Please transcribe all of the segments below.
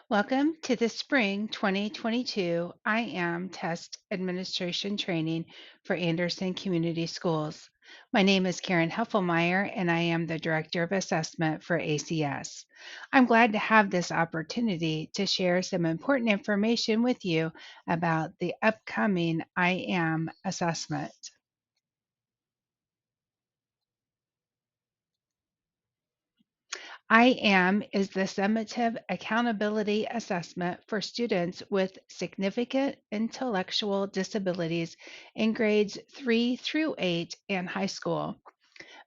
Welcome to the Spring 2022 IAM Test Administration Training for Anderson Community Schools. My name is Karen Heffelmeyer, and I am the Director of Assessment for ACS. I'm glad to have this opportunity to share some important information with you about the upcoming IAM assessment. IAM is the summative accountability assessment for students with significant intellectual disabilities in grades 3 through 8 and high school.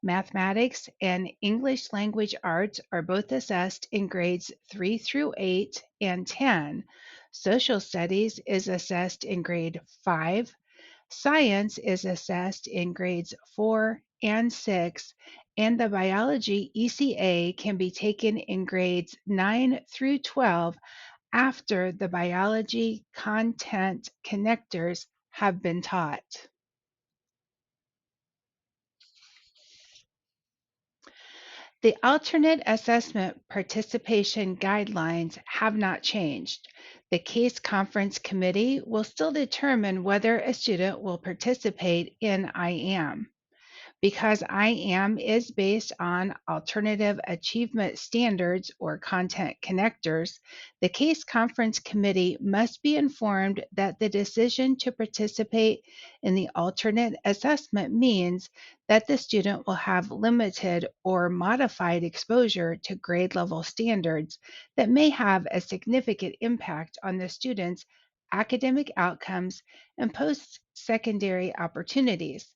Mathematics and English language arts are both assessed in grades 3 through 8 and 10. Social studies is assessed in grade 5. Science is assessed in grades 4 and 6, and the biology ECA can be taken in grades 9 through 12 after the biology content connectors have been taught. The alternate assessment participation guidelines have not changed. The case conference committee will still determine whether a student will participate in IAM. Because IAM is based on alternative achievement standards or content connectors, the case conference committee must be informed that the decision to participate in the alternate assessment means that the student will have limited or modified exposure to grade level standards that may have a significant impact on the student's academic outcomes and post secondary opportunities.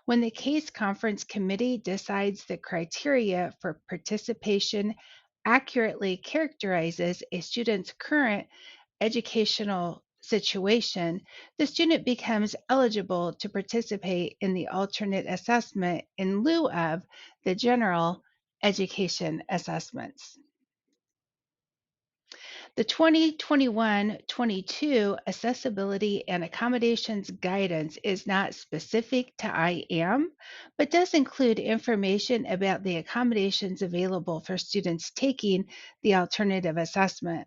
When the case conference committee decides the criteria for participation accurately characterizes a student's current educational situation, the student becomes eligible to participate in the alternate assessment in lieu of the general education assessments. The 2021-22 Accessibility and Accommodations Guidance is not specific to IAM, but does include information about the accommodations available for students taking the alternative assessment.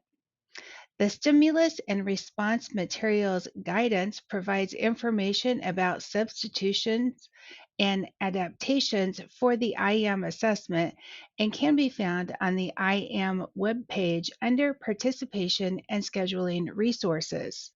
The Stimulus and Response Materials Guidance provides information about substitutions and adaptations for the IAM assessment and can be found on the IAM webpage under Participation and Scheduling Resources.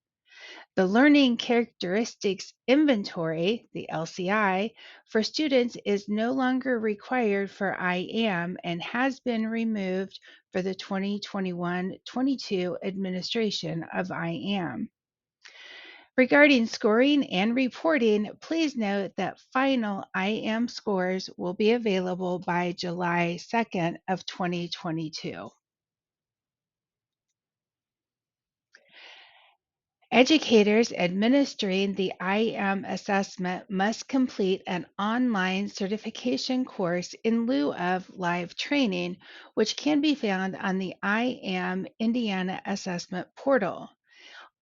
The Learning Characteristics Inventory, the LCI, for students is no longer required for IAM and has been removed for the 2021-22 administration of IAM. Regarding scoring and reporting, please note that final IAM scores will be available by July 2nd of 2022. Educators administering the IM assessment must complete an online certification course in lieu of live training, which can be found on the IM Indiana Assessment Portal.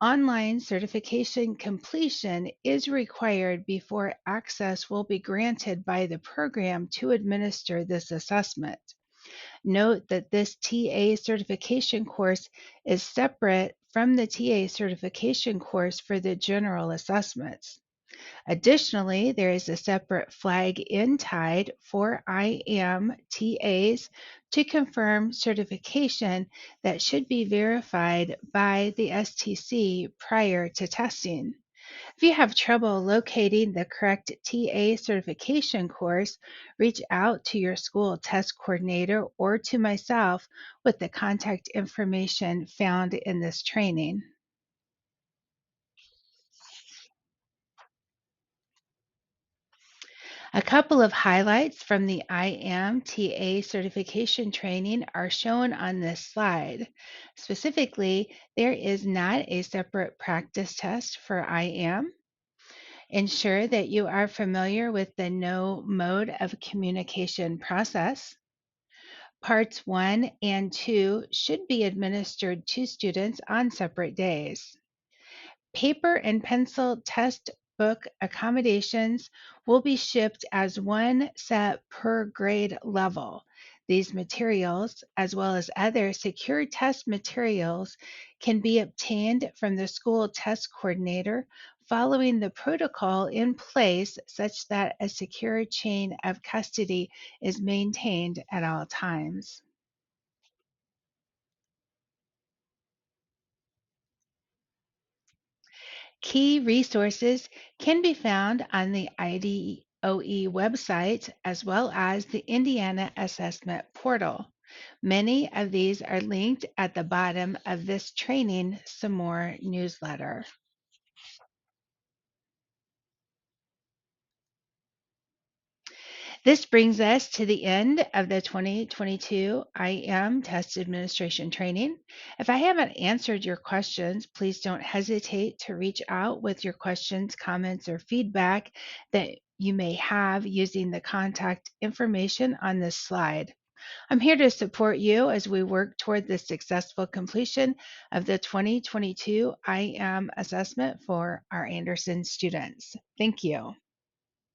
Online certification completion is required before access will be granted by the program to administer this assessment. Note that this TA certification course is separate from the TA certification course for the general assessments. Additionally, there is a separate flag in TIDE for IM TAs to confirm certification that should be verified by the STC prior to testing. If you have trouble locating the correct TA certification course, reach out to your school test coordinator or to myself with the contact information found in this training. A couple of highlights from the IM TA certification training are shown on this slide. Specifically, there is not a separate practice test for IM. Ensure that you are familiar with the no mode of communication process. Parts 1 and 2 should be administered to students on separate days. Paper and pencil test book accommodations will be shipped as one set per grade level. These materials, as well as other secure test materials, can be obtained from the school test coordinator following the protocol in place such that a secure chain of custody is maintained at all times. Key resources can be found on the IDOE website as well as the Indiana Assessment Portal. Many of these are linked at the bottom of this Training Some More newsletter. This brings us to the end of the 2022 IM Test Administration Training. If I haven't answered your questions, please don't hesitate to reach out with your questions, comments, or feedback that you may have using the contact information on this slide. I'm here to support you as we work toward the successful completion of the 2022 IM assessment for our Anderson students. Thank you.